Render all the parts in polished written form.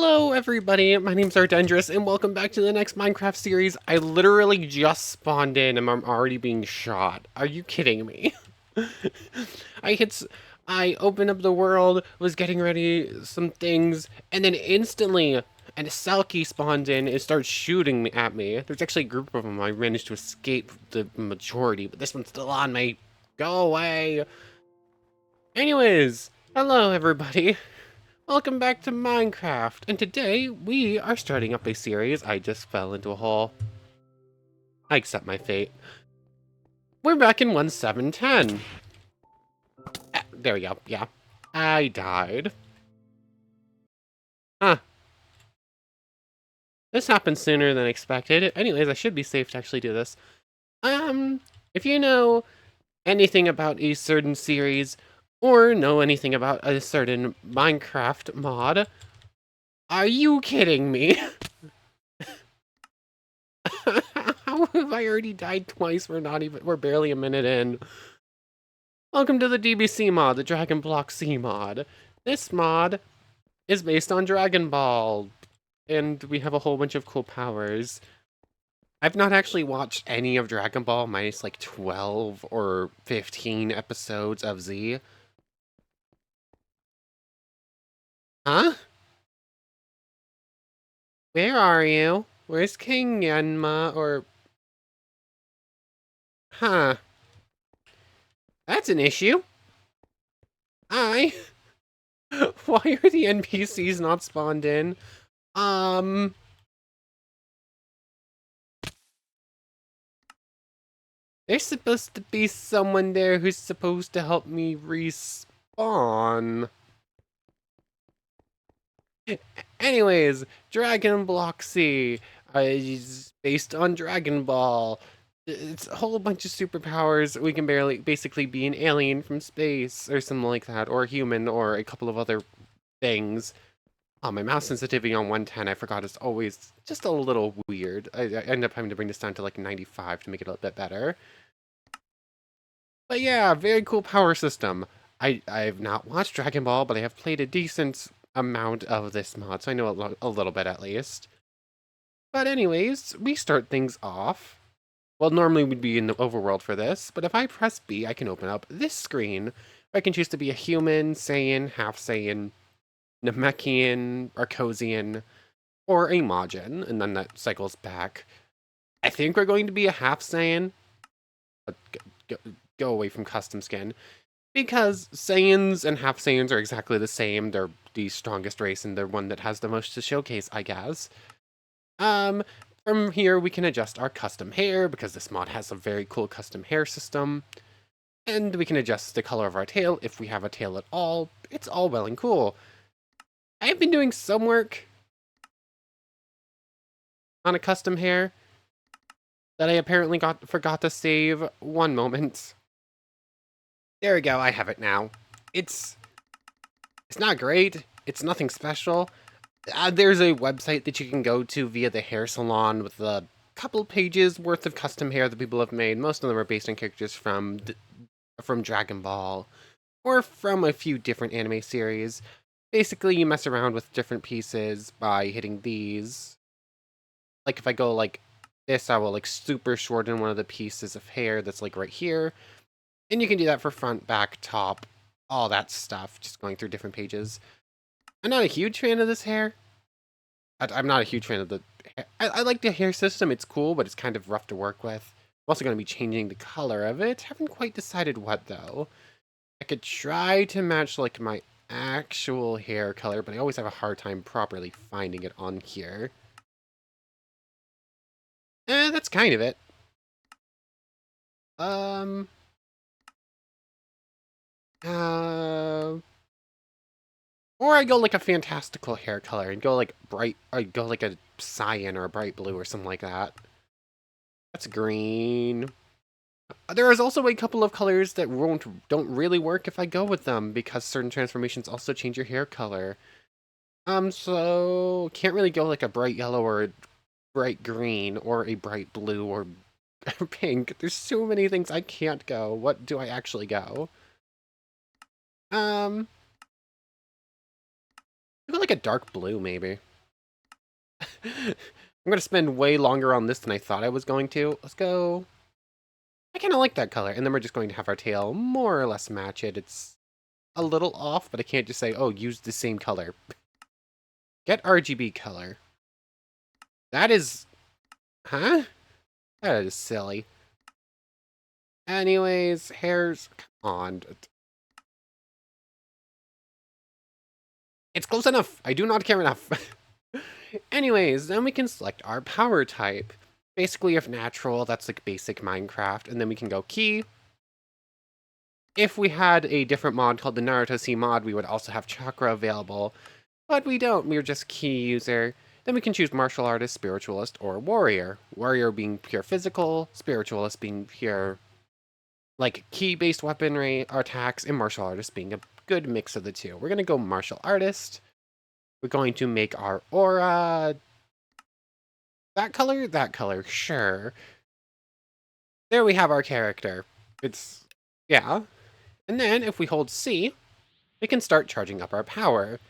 Hello everybody, my name's Ardendrous and welcome back to the next Minecraft series. I literally just spawned in and I'm already being shot. Are you kidding me? I hit, I opened up the world, was getting ready some things, and then instantly and a Selkie spawned in and starts shooting at me. There's actually a group of them. I managed to escape the majority, but this one's still on me. Go away. Anyways, hello everybody. Welcome back to Minecraft, and today we are starting up a series. I just fell into a hole. I accept my fate. We're back in 1710. There we go, yeah. I died. Huh. This happened sooner than expected. Anyways, I should be safe to actually do this. If you know anything about a certain series, or know anything about a certain Minecraft mod, are you kidding me? How have I already died twice? We're barely a minute in. Welcome to the DBC mod, the Dragon Block C mod. This mod is based on Dragon Ball, and we have a whole bunch of cool powers. I've not actually watched any of Dragon Ball minus like 12 or 15 episodes of Z. Huh? Where are you? Where's King Yanma or... Huh. That's an issue. I... Why are the NPCs not spawned in? There's supposed to be someone there who's supposed to help me respawn. Anyways, Dragon Block C is based on Dragon Ball. It's a whole bunch of superpowers. We can basically be an alien from space or something like that, or a human, or a couple of other things. Oh, my mouse sensitivity on 110, I forgot, is always just a little weird. I end up having to bring this down to like 95 to make it a bit better. But yeah, very cool power system. I've not watched Dragon Ball, but I have played a decent amount of this mod, so I know a little bit at least. But anyways, we start things off. Well, normally we'd be in the overworld for this, but if I press B, I can open up this screen. I can choose to be a human, Saiyan, half Saiyan, Namekian, Arcosian, or a Majin, and then that cycles back. I think we're going to be a half Saiyan. But go away from custom skin. Because Saiyans and half Saiyans are exactly the same. They're the strongest race and they're one that has the most to showcase, I guess. From here we can adjust our custom hair because this mod has a very cool custom hair system. And we can adjust the color of our tail if we have a tail at all. It's all well and cool. I have been doing some work on a custom hair that I apparently forgot to save. One moment. There we go, I have it now. It's not great. It's nothing special. There's a website that you can go to via the hair salon with a couple pages worth of custom hair that people have made. Most of them are based on characters from Dragon Ball or from a few different anime series. Basically, you mess around with different pieces by hitting these. Like if I go like this, I will like super shorten one of the pieces of hair that's like right here. And you can do that for front, back, top, all that stuff, just going through different pages. I'm not a huge fan of this hair. I'm not a huge fan of the hair. I like the hair system. It's cool, but it's kind of rough to work with. I'm also going to be changing the color of it. Haven't quite decided what, though. I could try to match, like, my actual hair color, but I always have a hard time properly finding it on here. That's kind of it. Or I go like a fantastical hair color and go like bright, I go like a cyan or a bright blue or something like that. That's green. There is also a couple of colors that don't really work if I go with them because certain transformations also change your hair color. So can't really go like a bright yellow or a bright green or a bright blue or pink. There's so many things I can't go. What do I actually go? I go like a dark blue, maybe. I'm gonna spend way longer on this than I thought I was going to. Let's go. I kind of like that color. And then we're just going to have our tail more or less match it. It's a little off, but I can't just say, oh, use the same color. Get RGB color. That is... Huh? That is silly. Anyways, hairs... Come on. It's close enough. I do not care enough. Anyways, then we can select our power type. Basically, if natural, that's like basic Minecraft. And then we can go key. If we had a different mod called the Naruto C mod, we would also have chakra available. But we don't. We're just key user. Then we can choose martial artist, spiritualist, or warrior. Warrior being pure physical, spiritualist being pure, like, key-based weaponry, attacks, and martial artist being a good mix of the two. We're going to go martial artist. We're going to make our aura that color, sure. There we have our character. It's, yeah. And then if we hold C, we can start charging up our power.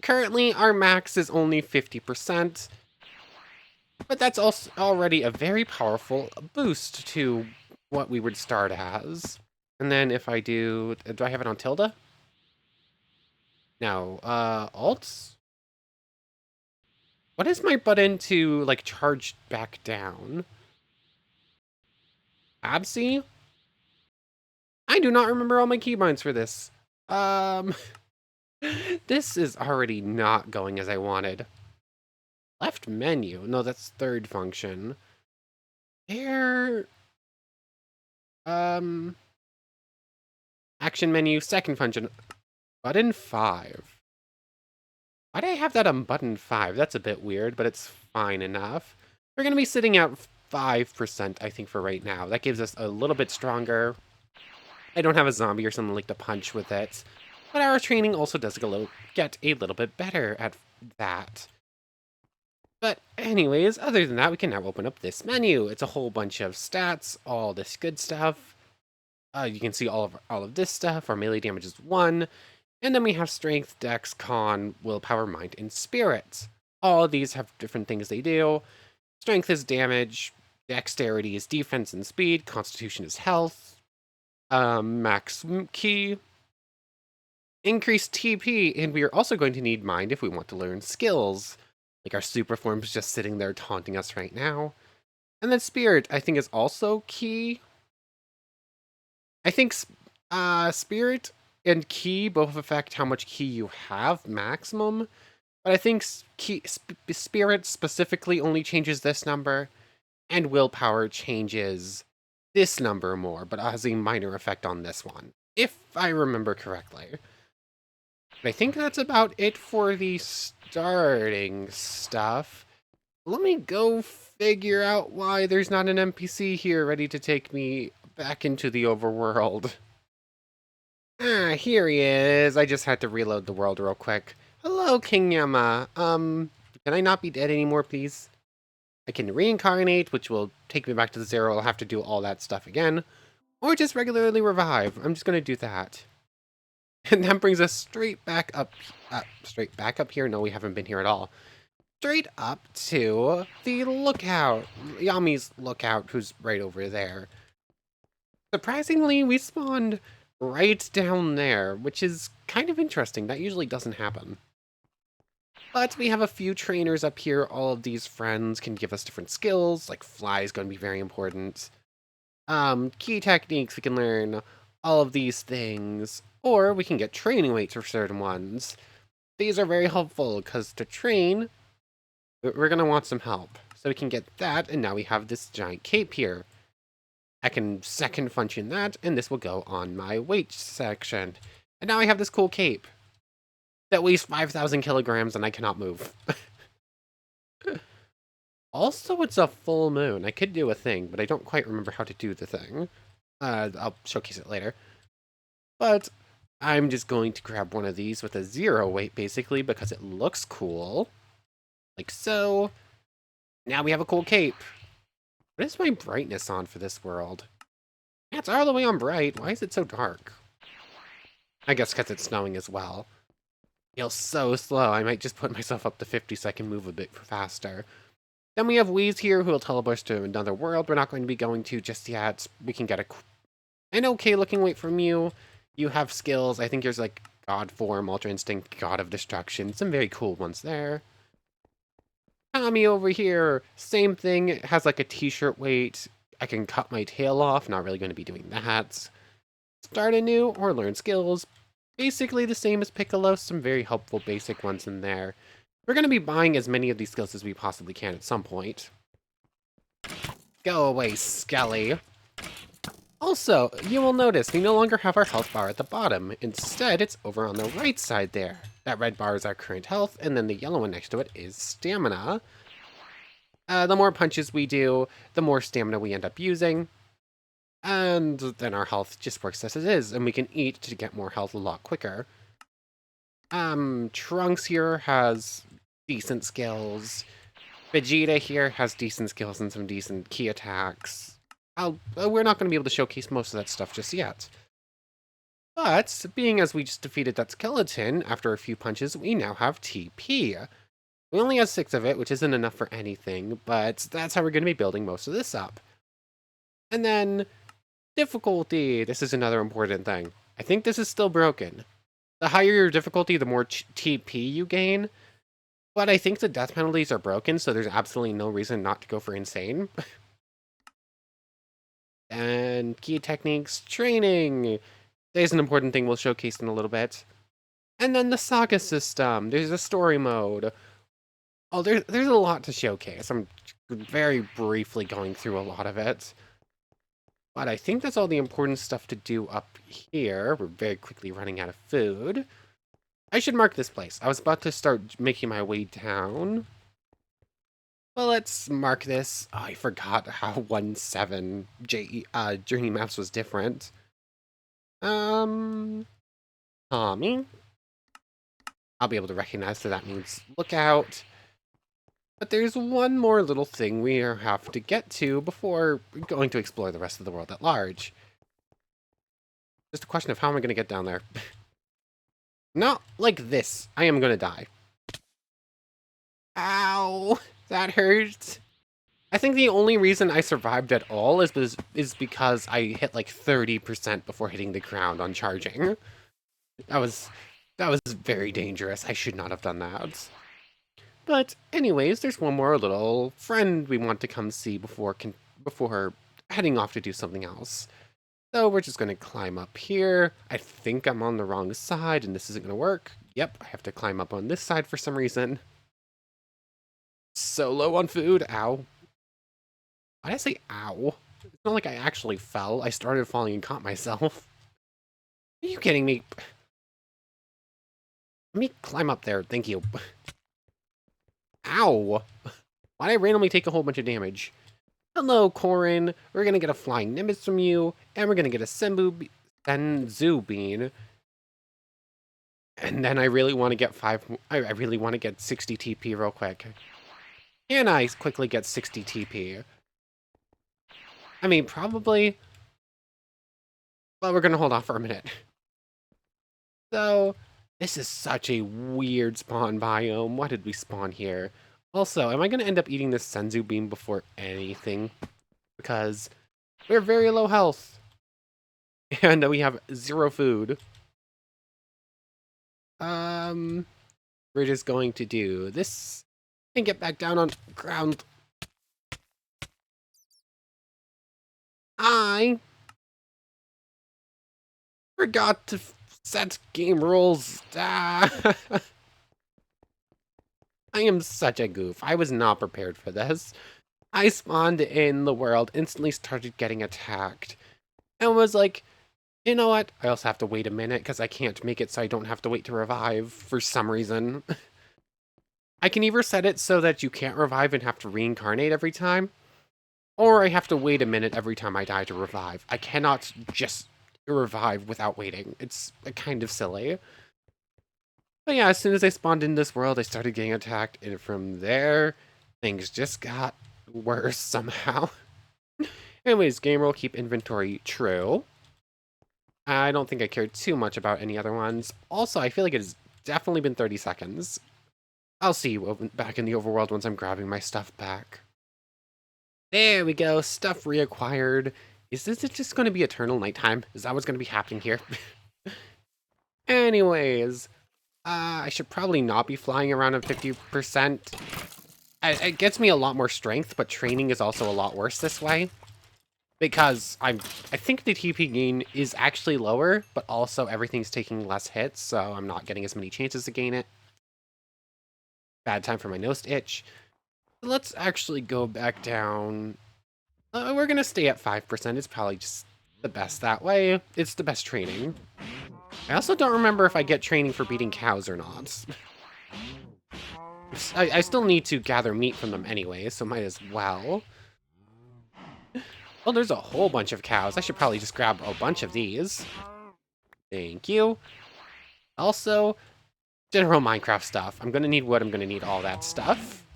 Currently, our max is only 50%, but that's also already a very powerful boost to what we would start as. And then if I do I have it on tilde? No, alt? What is my button to, like, charge back down? Absi? I do not remember all my keybinds for this. This is already not going as I wanted. Left menu? No, that's third function. Air... Action menu, second function. Button 5. Why do I have that on button 5? That's a bit weird, but it's fine enough. We're going to be sitting at 5%, I think, for right now. That gives us a little bit stronger. I don't have a zombie or something like to punch with it. But our training also does get a little bit better at that. But anyways, other than that, we can now open up this menu. It's a whole bunch of stats, all this good stuff. You can see all of this stuff. Our melee damage is 1. And then we have strength, dex, con, willpower, mind, and spirit. All of these have different things they do. Strength is damage, dexterity is defense and speed, constitution is health, max key, increased TP, and we are also going to need mind if we want to learn skills. Like our super form's just sitting there taunting us right now. And then spirit, I think, is also key. I think spirit and key both affect how much key you have maximum, but I think spirit specifically only changes this number, and willpower changes this number more, but has a minor effect on this one, if I remember correctly. But I think that's about it for the starting stuff. Let me go figure out why there's not an NPC here ready to take me back into the overworld. Ah, here he is. I just had to reload the world real quick. Hello, King Yama. Can I not be dead anymore, please? I can reincarnate, which will take me back to 0. I'll have to do all that stuff again. Or just regularly revive. I'm just gonna do that. And that brings us straight back up here. No, we haven't been here at all. Straight up to the lookout. Yami's lookout, who's right over there. Surprisingly, we spawned right down there, which is kind of interesting. That usually doesn't happen. But we have a few trainers up here. All of these friends can give us different skills, like fly is going to be very important. Key techniques, we can learn all of these things, or we can get training weights for certain ones. These are very helpful, because to train, we're going to want some help. So we can get that, and now we have this giant cape here. I can second function that, and this will go on my weight section. And now I have this cool cape that weighs 5,000 kilograms and I cannot move. Also, it's a full moon. I could do a thing, but I don't quite remember how to do the thing. I'll showcase it later. But I'm just going to grab one of these with a 0 weight, basically, because it looks cool. Like so. Now we have a cool cape. What is my brightness on for this world? Yeah, it's all the way on bright. Why is it so dark? I guess because it's snowing as well. Feels so slow. I might just put myself up to 50 so I can move a bit faster. Then we have Wheeze here who will teleport us to another world we're not going to be going to just yet. We can get an okay looking weight from you. You have skills. I think there's like God Form, Ultra Instinct, God of Destruction. Some very cool ones there. Tommy over here, same thing. It has like a t-shirt weight. I can cut my tail off. Not really going to be doing that. Start anew or learn skills. Basically the same as Piccolo. Some very helpful basic ones in there. We're going to be buying as many of these skills as we possibly can at some point. Go away, Skelly. Also, you will notice we no longer have our health bar at the bottom. Instead, it's over on the right side there. That red bar is our current health, and then the yellow one next to it is stamina. The more punches we do, the more stamina we end up using. And then our health just works as it is, and we can eat to get more health a lot quicker. Trunks here has decent skills. Vegeta here has decent skills and some decent key attacks. We're not going to be able to showcase most of that stuff just yet. But, being as we just defeated that skeleton after a few punches, we now have TP. We only have 6 of it, which isn't enough for anything, but that's how we're going to be building most of this up. And then, difficulty. This is another important thing. I think this is still broken. The higher your difficulty, the more TP you gain. But I think the death penalties are broken, so there's absolutely no reason not to go for insane. And key techniques, training. There's an important thing we'll showcase in a little bit. And then the saga system. There's a story mode. Oh, there's a lot to showcase. I'm very briefly going through a lot of it. But I think that's all the important stuff to do up here. We're very quickly running out of food. I should mark this place. I was about to start making my way down. Well, let's mark this. Oh, I forgot how 1-7 Journey Maps was different. Tommy. I'll be able to recognize that means look out. But there's one more little thing we have to get to before going to explore the rest of the world at large. Just a question of how am I going to get down there? Not like this. I am going to die. Ow! That hurts. I think the only reason I survived at all is because I hit like 30% before hitting the ground on charging. That was very dangerous. I should not have done that. But anyways, there's one more little friend we want to come see before heading off to do something else. So we're just going to climb up here. I think I'm on the wrong side and this isn't going to work. Yep, I have to climb up on this side for some reason. So low on food. Ow. Why did I say ow? It's not like I actually fell. I started falling and caught myself. Are you kidding me? Let me climb up there. Thank you. Ow. Why did I randomly take a whole bunch of damage? Hello, Corin. We're going to get a Flying Nimbus from you, and we're going to get a Senzu Bean. And then I really want to get I really want to get 60 TP real quick. Can I quickly get 60 TP? I mean, probably. But we're going to hold off for a minute. So, this is such a weird spawn biome. Why did we spawn here? Also, am I going to end up eating this Senzu Bean before anything? Because we're very low health. And we have 0 food. We're just going to do this and get back down on ground. I forgot to set game rules. I am such a goof. I was not prepared for this. I spawned in the world, instantly started getting attacked, and was like, you know what? I also have to wait a minute because I can't make it so I don't have to wait to revive for some reason. I can either set it so that you can't revive and have to reincarnate every time, or I have to wait a minute every time I die to revive. I cannot just revive without waiting. It's kind of silly. But yeah, as soon as I spawned in this world, I started getting attacked, and from there, things just got worse somehow. Anyways, game rule, keep inventory true. I don't think I cared too much about any other ones. Also, I feel like it is definitely been 30 seconds. I'll see you back in the overworld once I'm grabbing my stuff back. There we go, stuff reacquired. Is this just going to be eternal nighttime? Is that what's going to be happening here? Anyways, I should probably not be flying around at 50%. It gets me a lot more strength, but training is also a lot worse this way. Because I think the TP gain is actually lower, but also everything's taking less hits, so I'm not getting as many chances to gain it. Bad time for my nose to itch. Let's actually go back down. We're gonna stay at 5%. It's probably just the best that way. It's the best training. I also don't remember if I get training for beating cows or not. I still need to gather meat from them anyway, so might as well. Well, there's a whole bunch of cows. I should probably just grab a bunch of these. Thank you. Also, general Minecraft stuff. I'm gonna need wood. I'm gonna need all that stuff.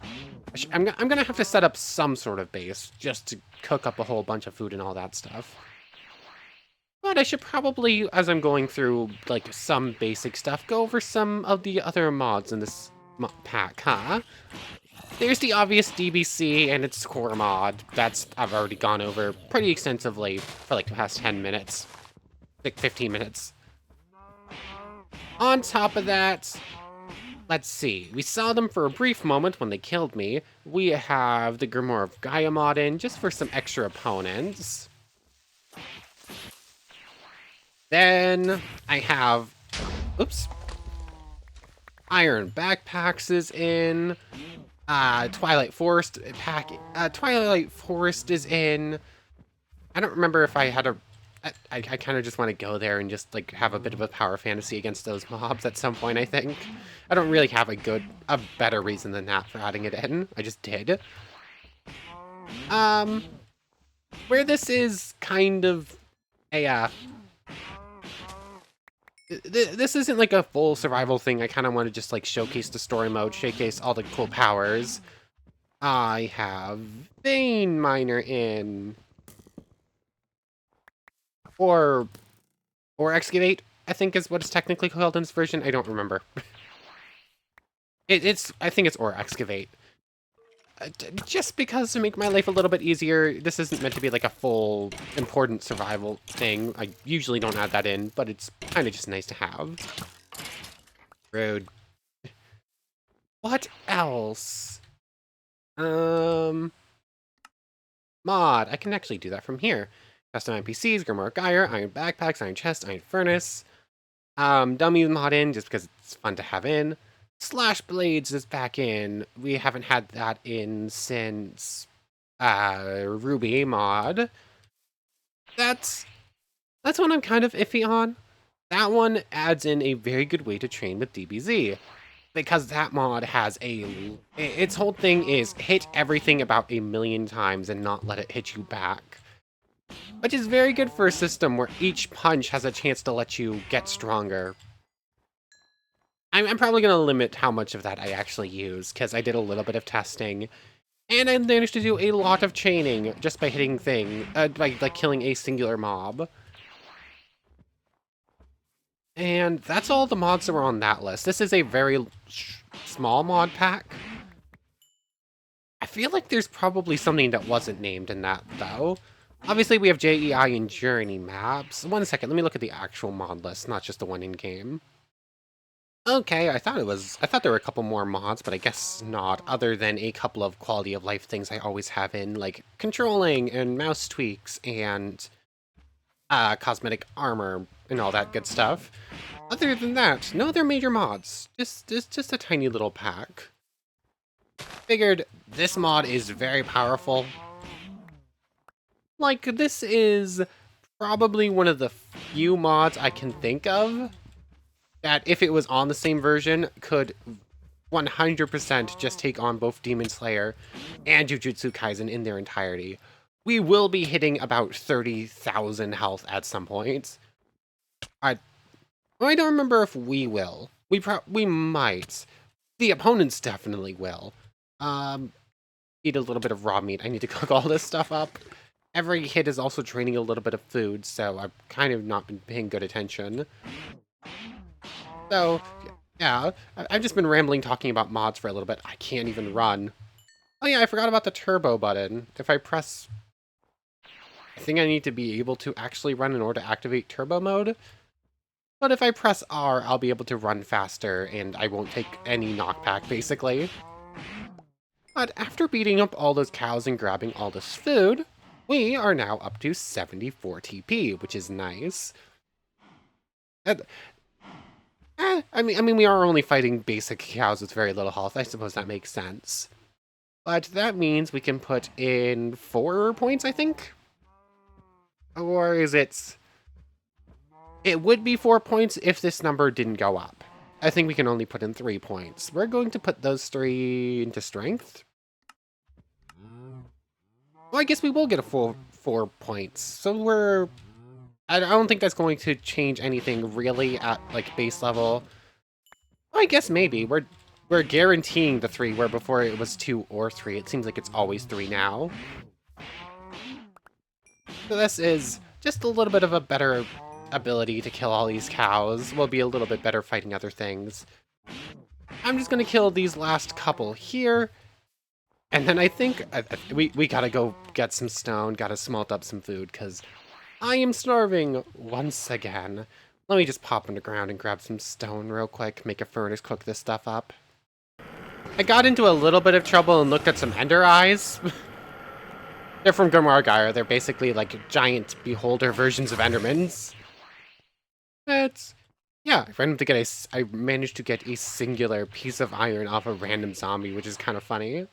I'm gonna have to set up some sort of base just to cook up a whole bunch of food and all that stuff. But I should probably, as I'm going through, like, some basic stuff, go over some of the other mods in this pack, huh? There's the obvious DBC and its core mod. I've already gone over pretty extensively for, like, the past 10 minutes. Like, 15 minutes. On top of that, let's see. We saw them for a brief moment when they killed me. We have the Grimoire of Gaia mod in, just for some extra opponents. Then I have, oops, Iron Backpacks is in, Twilight Forest pack, Twilight Forest is in. I don't remember if I had I kind of just want to go there and just like have a bit of a power fantasy against those mobs at some point, I think. I don't really have a better reason than that for adding it in. I just did. Where this is kind of a, this isn't like a full survival thing. I kind of want to just like showcase the story mode, showcase all the cool powers. I have Vein Miner in. Or Excavate, I think is what it's technically called in this version. I don't remember. I think it's Or Excavate. Just because to make my life a little bit easier, this isn't meant to be like a full important survival thing. I usually don't add that in, but it's kind of just nice to have. Rude. What else? Mod. I can actually do that from here. Custom NPCs, Grimoire Gaia, Iron Backpacks, Iron Chest, Iron Furnace. Dummy mod in, just because it's fun to have in. Slash Blades is back in. We haven't had that in since Ruby mod. That's one I'm kind of iffy on. That one adds in a very good way to train with DBZ. Because that mod has its whole thing is hit everything about 1,000,000 times and not let it hit you back. Which is very good for a system where each punch has a chance to let you get stronger. I'm probably going to limit how much of that I actually use, because I did a little bit of testing. And I managed to do a lot of chaining just by hitting by killing a singular mob. And that's all the mods that were on that list. This is a very small mod pack. I feel like there's probably something that wasn't named in that, though. Obviously, we have JEI and Journey maps. One second, let me look at the actual mod list, not just the one in-game. Okay, I thought there were a couple more mods, but I guess not, other than a couple of quality of life things I always have in, like controlling and mouse tweaks and cosmetic armor and all that good stuff. Other than that, no other major mods. Just a tiny little pack. Figured this mod is very powerful. Like, this is probably one of the few mods I can think of that, if it was on the same version, could 100% just take on both Demon Slayer and Jujutsu Kaisen in their entirety. We will be hitting about 30,000 health at some point. I don't remember if we will. We might. The opponents definitely will. Eat a little bit of raw meat. I need to cook all this stuff up. Every hit is also draining a little bit of food, so I've kind of not been paying good attention. So, Yeah, I've just been rambling talking about mods for a little bit. I can't even run. Oh yeah, I forgot about the turbo button. If I press... I think I need to be able to actually run in order to activate turbo mode. But if I press R, I'll be able to run faster, and I won't take any knockback, basically. But after beating up all those cows and grabbing all this food, we are now up to 74 TP, which is nice. And, I mean, we are only fighting basic cows with very little health. I suppose that makes sense. But that means we can put in 4 points, I think? Or is it... It would be 4 points if this number didn't go up. I think we can only put in 3 points. We're going to put those 3 into strength. Well, I guess we will get a full 4 points. So we're... I don't think that's going to change anything really at, like, base level. Well, I guess maybe. We're guaranteeing the 3, where before it was 2 or 3. It seems like it's always 3 now. So this is just a little bit of a better ability to kill all these cows. We'll be a little bit better fighting other things. I'm just going to kill these last couple here. And then I think we gotta go get some stone, gotta smelt up some food, because I am starving once again. Let me just pop underground and grab some stone real quick, make a furnace, cook this stuff up. I got into a little bit of trouble and looked at some ender eyes. They're from Grimwargire. They're basically like giant beholder versions of endermans. But yeah, I managed to get a singular piece of iron off a random zombie, which is kind of funny.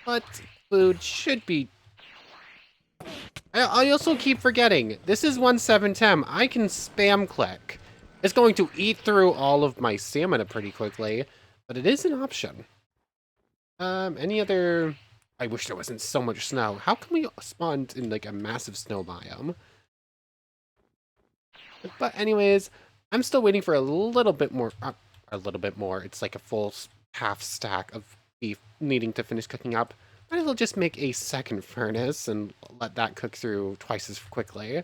But food should be... I also keep forgetting, this is 1710. I can spam click. It's going to eat through all of my stamina pretty quickly, but it is an option. Any other... I wish there wasn't so much snow. How can we spawn in like a massive snow biome? But anyways, I'm still waiting for a little bit more. It's like a full half stack of beef needing to finish cooking up. Might as well just make a second furnace and let that cook through twice as quickly.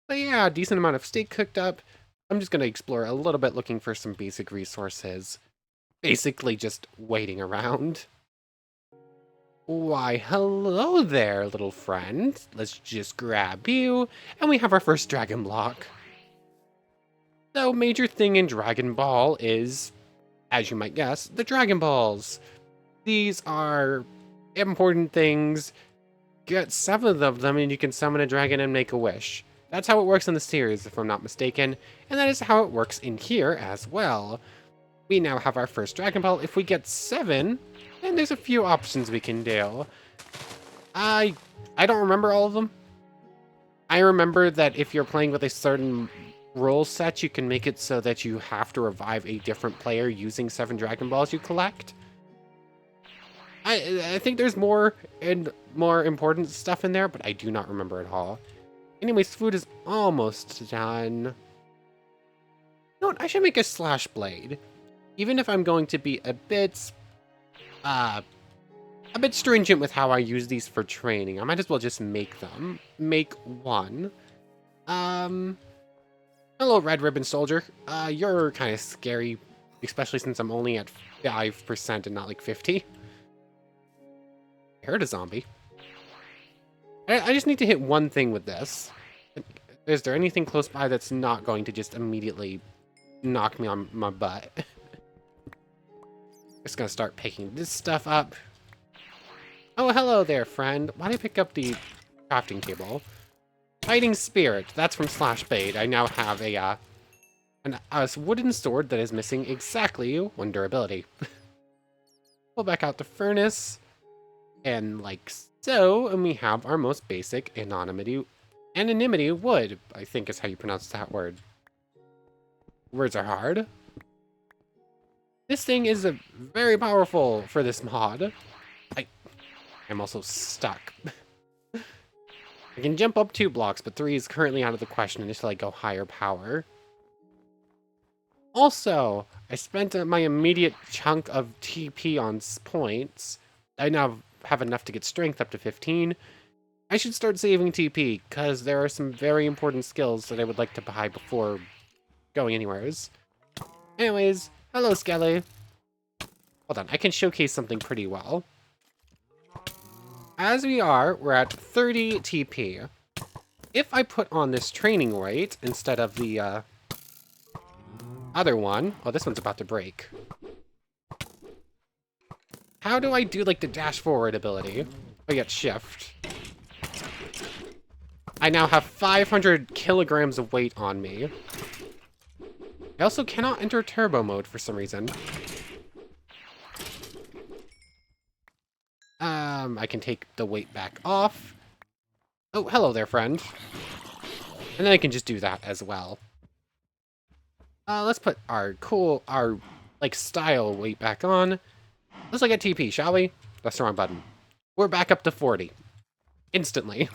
But yeah, decent amount of steak cooked up. I'm just going to explore a little bit looking for some basic resources. Basically just waiting around. Why, hello there, little friend. Let's just grab you, and we have our first dragon block. So, major thing in Dragon Ball is, as you might guess, the Dragon Balls. These are important things. Get 7 of them and you can summon a dragon and make a wish. That's how it works in the series, if I'm not mistaken, and that is how it works in here as well. We now have our first Dragon Ball. If we get 7, then there's a few options we can do. I don't remember all of them. I remember that if you're playing with a certain rule set, you can make it so that you have to revive a different player using 7 Dragon Balls you collect. I think there's more and more important stuff in there, but I do not remember it all. Anyways, food is almost done. You know what? I should make a slash blade. Even if I'm going to be a bit stringent with how I use these for training, I might as well just make them. Make 1. Hello, Red Ribbon Soldier. You're kind of scary, especially since I'm only at 5% and not like 50. I heard a zombie. I just need to hit one thing with this. Is there anything close by that's not going to just immediately knock me on my butt? Just gonna start picking this stuff up. Oh, hello there, friend. Why did I pick up the crafting table? Fighting Spirit. That's from Slash Blade. I now have a wooden sword that is missing exactly 1 durability. Pull back out the furnace. And like so, and we have our most basic anonymity wood, I think is how you pronounce that word. Words are hard. This thing is very powerful for this mod. I'm also stuck. I can jump up 2 blocks, but 3 is currently out of the question until I go higher power. Also, I spent my immediate chunk of TP on points. I now have enough to get strength up to 15. I should start saving TP, because there are some very important skills that I would like to buy before going anywheres. Anyways, hello, Skelly. Hold on, I can showcase something pretty well. As we're at 30 TP. If I put on this training weight instead of the other one... Oh, this one's about to break. How do I do, like, the dash forward ability? I get shift. I now have 500 kilograms of weight on me. I also cannot enter turbo mode for some reason. I can take the weight back off. Oh, hello there, friend. And then I can just do that as well. Let's put our like, style weight back on. Let's look at TP, shall we? That's the wrong button. We're back up to 40. Instantly.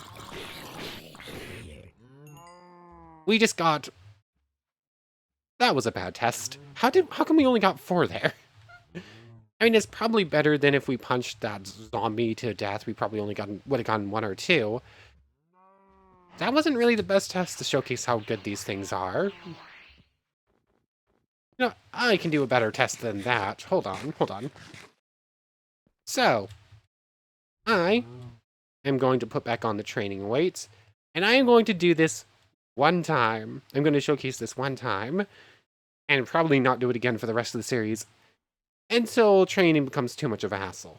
We just got... That was a bad test. How come we only got 4 there? I mean, it's probably better than if we punched that zombie to death. We probably only would have gotten 1 or 2. That wasn't really the best test to showcase how good these things are. You know, I can do a better test than that. Hold on. So, I am going to put back on the training weights, and I am going to do this one time. I'm going to showcase this one time, and probably not do it again for the rest of the series, until training becomes too much of a hassle.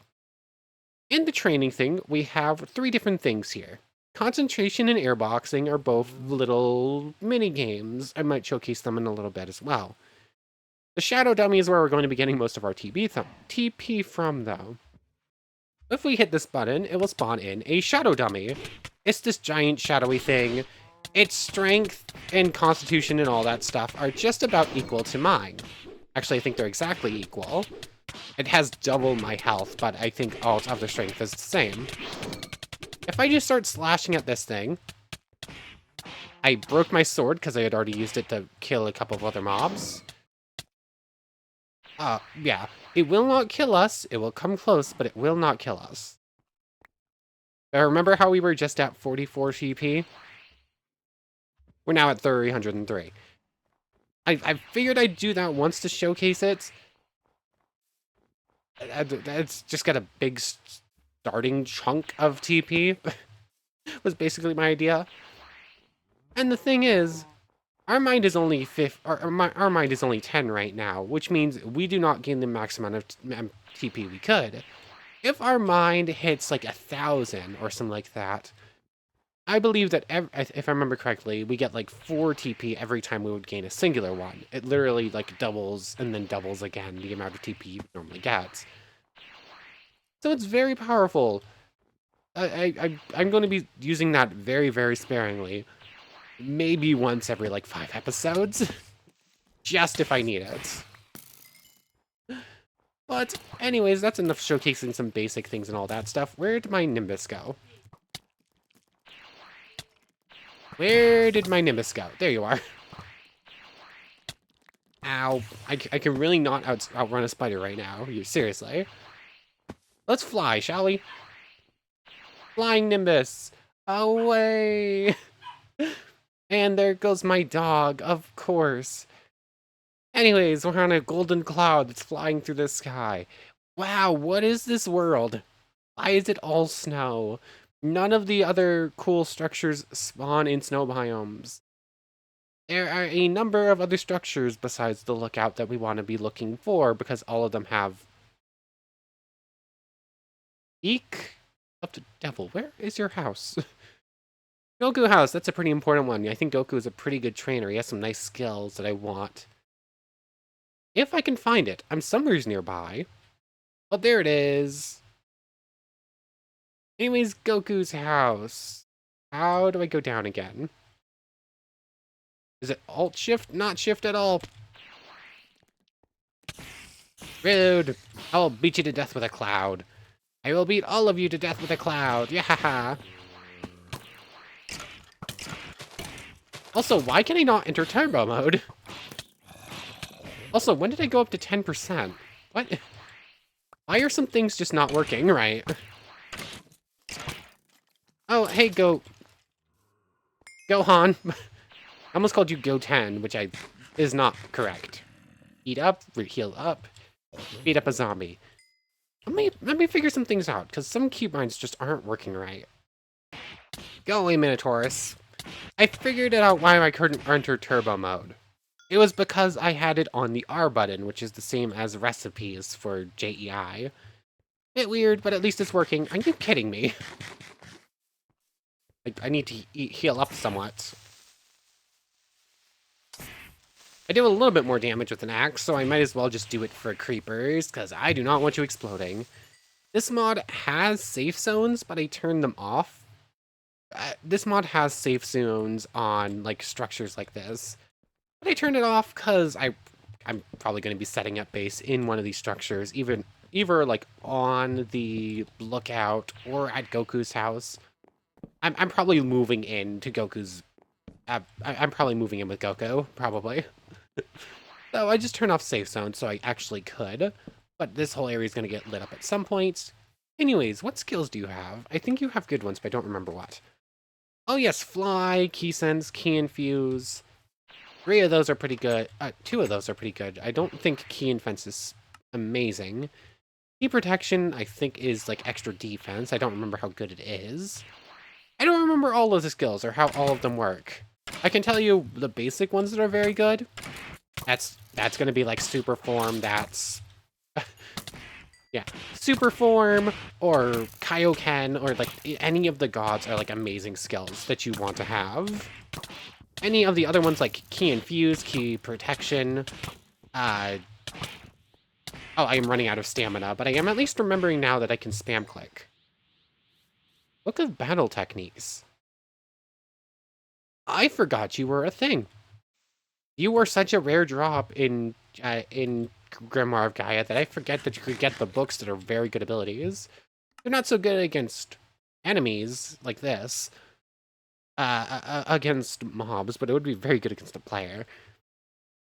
In the training thing, we have 3 different things here. Concentration and airboxing are both little mini-games. I might showcase them in a little bit as well. The shadow dummy is where we're going to be getting most of our TP from, though. If we hit this button, it will spawn in a shadow dummy. It's this giant shadowy thing. Its strength and constitution and all that stuff are just about equal to mine. Actually, I think they're exactly equal. It has double my health, but I think all its other strength is the same. If I just start slashing at this thing... I broke my sword because I had already used it to kill a couple of other mobs. Yeah. It will not kill us. It will come close, but it will not kill us. Remember how we were just at 44 TP? We're now at 303. I figured I'd do that once to showcase it. It's just got a big starting chunk of TP. Was basically my idea. And the thing is, our mind is only our mind is only 10 right now, which means we do not gain the max amount of TP we could. If our mind hits like 1,000 or something like that, I believe that if I remember correctly, we get like 4 TP every time we would gain a singular one. It literally like doubles and then doubles again the amount of TP you normally get. So it's very powerful. I'm going to be using that very, very sparingly. Maybe once every like 5 episodes. Just if I need it. But anyways, that's enough showcasing some basic things and all that stuff. Where did my Nimbus go? Where did my Nimbus go? There you are. Ow. I can really not outrun a spider right now. Seriously. Let's fly, shall we? Flying Nimbus. Away. And there goes my dog, of course. Anyways, we're on a golden cloud that's flying through the sky. Wow, what is this world? Why is it all snow? None of the other cool structures spawn in snow biomes. There are a number of other structures besides the lookout that we want to be looking for, because all of them have... Eek of the devil, where is your house? Goku house, that's a pretty important one. I think Goku is a pretty good trainer. He has some nice skills that I want. If I can find it. I'm somewhere's nearby. Oh, there it is. Anyways, Goku's house. How do I go down again? Is it Alt-Shift? Not Shift at all. Rude. I'll beat you to death with a cloud. I will beat all of you to death with a cloud. Yeah. Also, why can I not enter turbo mode? Also, when did I go up to 10%? What? Why are some things just not working right? Oh, hey, Gohan. I almost called you Go10, which is not correct. Eat up, heal up, beat up a zombie. Let me figure some things out, because some cube mines just aren't working right. Go away, Minotaurus. I figured it out why I couldn't enter turbo mode. It was because I had it on the R button, which is the same as recipes for JEI. Bit weird, but at least it's working. Are you kidding me? I need to heal up somewhat. I do a little bit more damage with an axe, so I might as well just do it for creepers, because I do not want you exploding. This mod has safe zones, but I turned them off. This mod has safe zones on like structures like this, but I turned it off because I'm probably going to be setting up base in one of these structures, either like on the lookout or at Goku's house. I'm probably moving in to Goku's. I'm probably moving in with Goku, probably. So I just turned off safe zone so I actually could, but this whole area is going to get lit up at some point. Anyways, what skills do you have? I think you have good ones, but I don't remember what. Oh yes, fly, key sense, key infuse. 3 of those are pretty good. 2 of those are pretty good. I don't think key infuse is amazing. Key protection, I think, is like extra defense. I don't remember how good it is. I don't remember all of the skills or how all of them work. I can tell you the basic ones that are very good. That's going to be like super form. That's yeah, super form or Kaioken or like any of the gods are like amazing skills that you want to have. Any of the other ones like key infuse, key protection. Oh, I am running out of stamina, but I am at least remembering now that I can spam click. Book of battle techniques. I forgot you were a thing. You were such a rare drop in Grimoire of Gaia that I forget that you could get the books that are very good abilities. They're not so good against enemies like this, against mobs, but it would be very good against a player.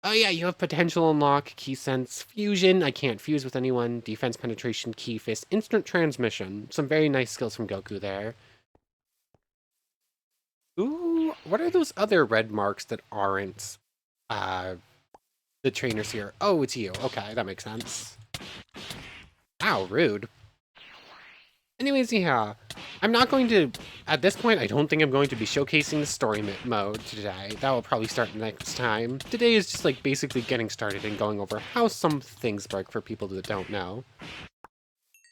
Oh yeah, you have potential unlock, key sense, fusion, I can't fuse with anyone, defense penetration, key fist, instant transmission. Some very nice skills from Goku there. Ooh, what are those other red marks that aren't the trainers here? Oh, it's you. Okay, that makes sense. Ow, rude. Anyways, yeah, I'm not going to, at this point, I don't think I'm going to be showcasing the story mode today. That will probably start next time. Today is just like basically getting started and going over how some things work for people that don't know.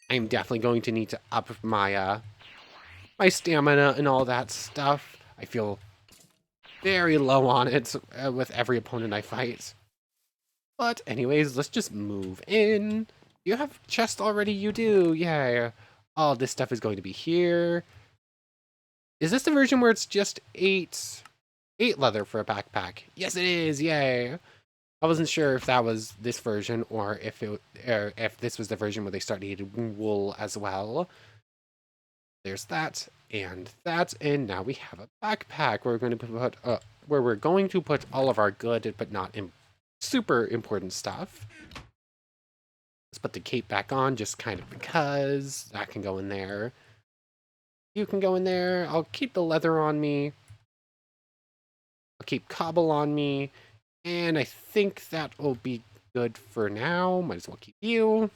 I'm definitely going to need to up my, my stamina and all that stuff. I feel very low on it with every opponent I fight. But anyways, let's just move in. You have chest already? You do, yeah. All this stuff is going to be here. Is this the version where it's just 8 leather for a backpack? Yes, it is, yay. I wasn't sure if that was this version or if this was the version where they started wool as well. There's that, and now we have a backpack where we're going to put all of our good but not super important stuff. Let's put the cape back on just kind of because that can go in there. You can go in there. I'll keep the leather on me. I'll keep cobble on me. And I think that will be good for now. Might as well keep you.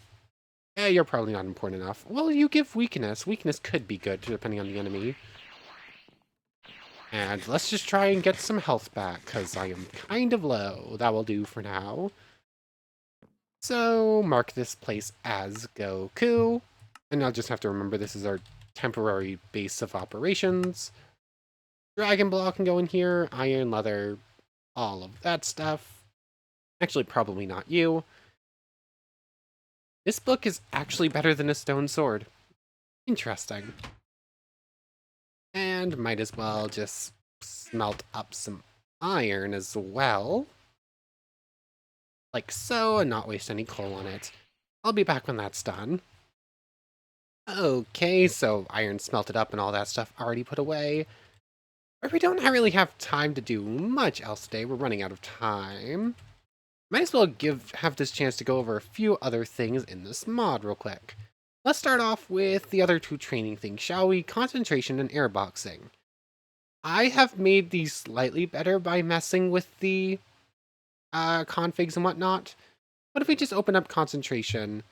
Yeah, you're probably not important enough. Well, you give weakness. Weakness could be good depending on the enemy. And let's just try and get some health back because I am kind of low. That will do for now. So, mark this place as Goku. And I'll just have to remember this is our temporary base of operations. Dragon Ball can go in here. Iron, leather, all of that stuff. Actually, probably not you. This book is actually better than a stone sword. Interesting. And might as well just smelt up some iron as well. Like so, and not waste any coal on it. I'll be back when that's done. Okay, so iron smelted up and all that stuff already put away. But we don't really have time to do much else today. We're running out of time. Might as well have this chance to go over a few other things in this mod real quick. Let's start off with the other 2 training things, shall we? Concentration and airboxing. I have made these slightly better by messing with the configs and whatnot. What if we just open up concentration?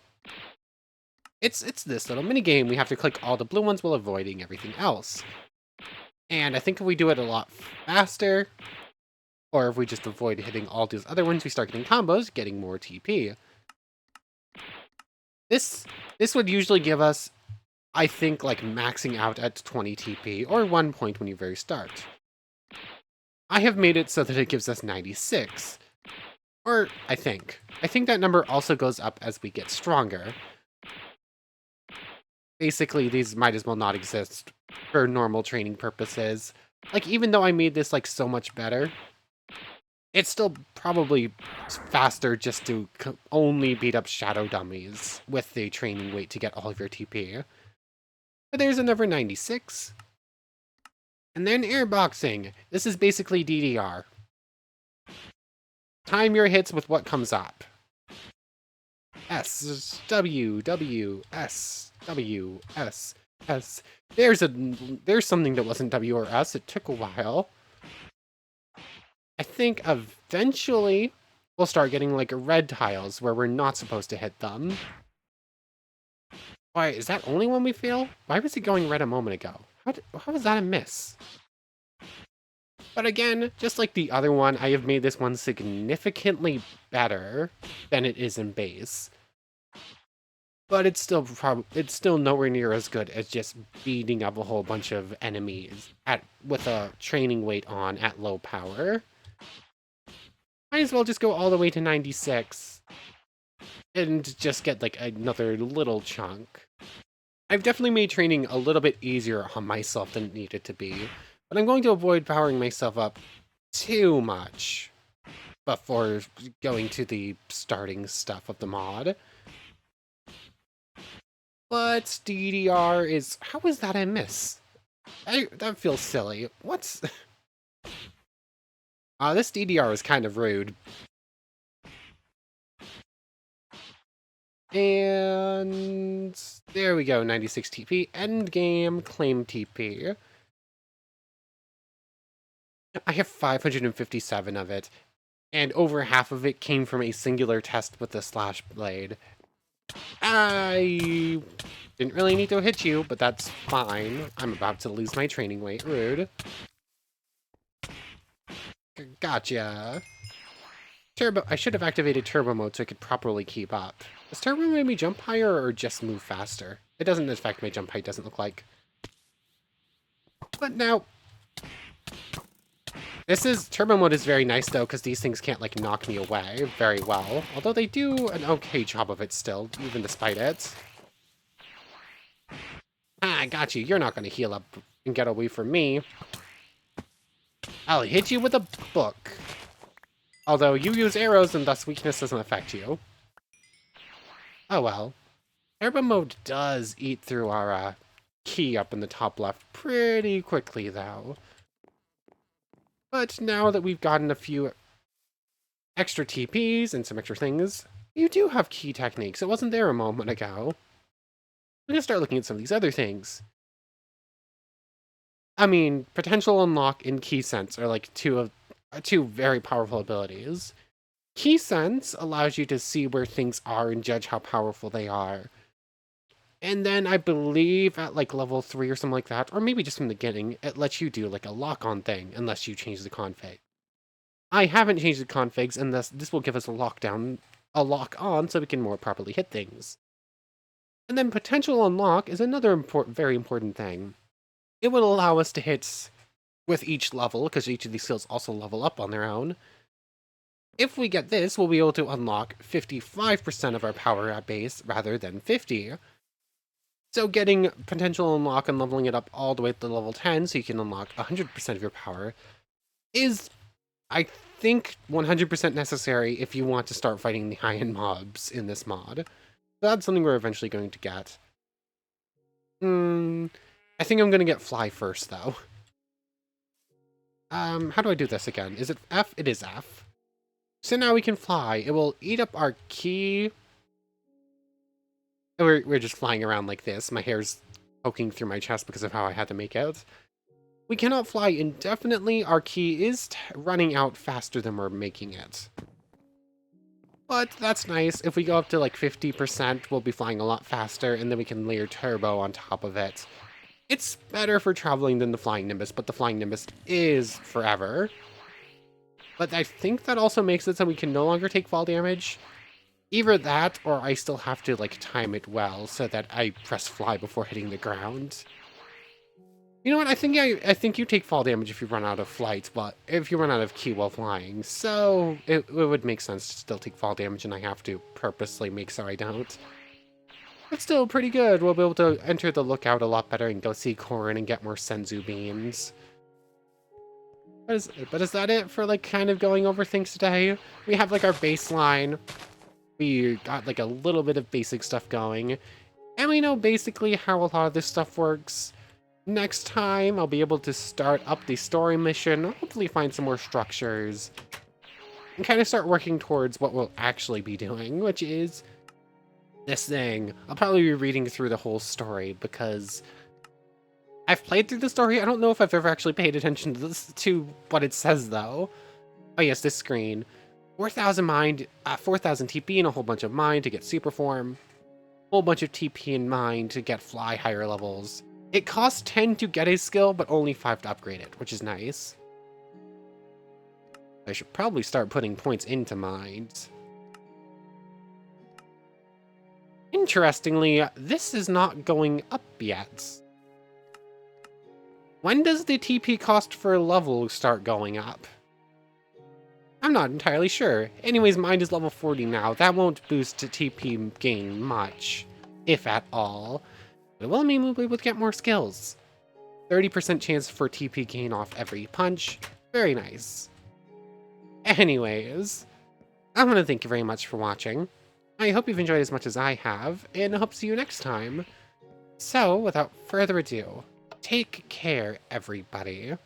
It's this little mini game. We have to click all the blue ones while avoiding everything else. And I think if we do it a lot faster, or if we just avoid hitting all these other ones, we start getting combos, getting more TP. This would usually give us, I think, like maxing out at 20 TP, or 1 point when you very start. I have made it so that it gives us 96. Or, I think. I think that number also goes up as we get stronger. Basically, these might as well not exist for normal training purposes. Like, even though I made this, like, so much better, it's still probably faster just to only beat up shadow dummies with the training weight to get all of your TP. But there's another 96. And then airboxing. This is basically DDR. Time your hits with what comes up. S, W, W, S, W, S, S. There's something that wasn't W or S. It took a while. I think eventually we'll start getting like red tiles where we're not supposed to hit them. Why, is that only when we fail? Why was it going red a moment ago? How was that a miss? But again, just like the other one, I have made this one significantly better than it is in base. But it's still nowhere near as good as just beating up a whole bunch of enemies with a training weight on at low power. Might as well just go all the way to 96 and just get like another little chunk. I've definitely made training a little bit easier on myself than it needed to be, but I'm going to avoid powering myself up too much before going to the starting stuff of the mod. But DDR is... How is that a miss? That feels silly. What's... this DDR is kind of rude. And... There we go, 96 TP. Endgame, claim TP. I have 557 of it, and over half of it came from a singular test with the slash blade. I didn't really need to hit you, but that's fine. I'm about to lose my training weight. Rude. Gotcha. Turbo. I should have activated turbo mode so I could properly keep up. Does turbo make me jump higher or just move faster? It doesn't affect my jump height, doesn't look like. But now... Turbo mode is very nice, though, because these things can't, like, knock me away very well. Although they do an okay job of it still, even despite it. Ah, I got you. You're not going to heal up and get away from me. I'll hit you with a book. Although you use arrows and thus weakness doesn't affect you. Oh well. Turbo mode does eat through our key up in the top left pretty quickly, though. But now that we've gotten a few extra TPs and some extra things, you do have key techniques. It wasn't there a moment ago. I'm going to start looking at some of these other things. I mean, potential unlock and key sense are like two very powerful abilities. Key sense allows you to see where things are and judge how powerful they are. And then I believe at like level 3 or something like that, or maybe just from the beginning, it lets you do like a lock-on thing unless you change the config. I haven't changed the configs, and this will give us a lock-on so we can more properly hit things. And then potential unlock is another very important thing. It will allow us to hit with each level, because each of these skills also level up on their own. If we get this, we'll be able to unlock 55% of our power at base rather than 50. So getting potential unlock and leveling it up all the way to level 10 so you can unlock 100% of your power is, I think, 100% necessary if you want to start fighting the high-end mobs in this mod. So that's something we're eventually going to get. I think I'm going to get fly first, though. How do I do this again? Is it F? It is F. So now we can fly. It will eat up our key. We're just flying around like this. My hair's poking through my chest because of how I had to make it. We cannot fly indefinitely. Our key is running out faster than we're making it. But that's nice. If we go up to like 50%, we'll be flying a lot faster, and then we can layer turbo on top of it. It's better for traveling than the Flying Nimbus, but the Flying Nimbus is forever. But I think that also makes it so we can no longer take fall damage. Either that, or I still have to like time it well so that I press fly before hitting the ground. You know what? I think you take fall damage if you run out of flight, but if you run out of ki while flying, so it would make sense to still take fall damage, and I have to purposely make so I don't. But still pretty good. We'll be able to enter the lookout a lot better and go see Corin and get more Senzu beams. But is that it for like kind of going over things today? We have like our baseline. We got like a little bit of basic stuff going, and we know basically how a lot of this stuff works. Next time, I'll be able to start up the story mission, hopefully find some more structures, and kind of start working towards what we'll actually be doing, which is this thing. I'll probably be reading through the whole story because I've played through the story. I don't know if I've ever actually paid attention to what it says, though. Oh yes, this screen. 4,000 mind, 4,000 TP and a whole bunch of mind to get super form. Whole bunch of TP and mind to get fly higher levels. It costs 10 to get a skill, but only 5 to upgrade it, which is nice. I should probably start putting points into mind. Interestingly, this is not going up yet. When does the TP cost for a level start going up? I'm not entirely sure. Anyways, mine is level 40 now. That won't boost TP gain much, if at all. But it will mean we'll be able to get more skills. 30% chance for TP gain off every punch. Very nice. Anyways, I want to thank you very much for watching. I hope you've enjoyed as much as I have, and I hope to see you next time. So, without further ado, take care, everybody.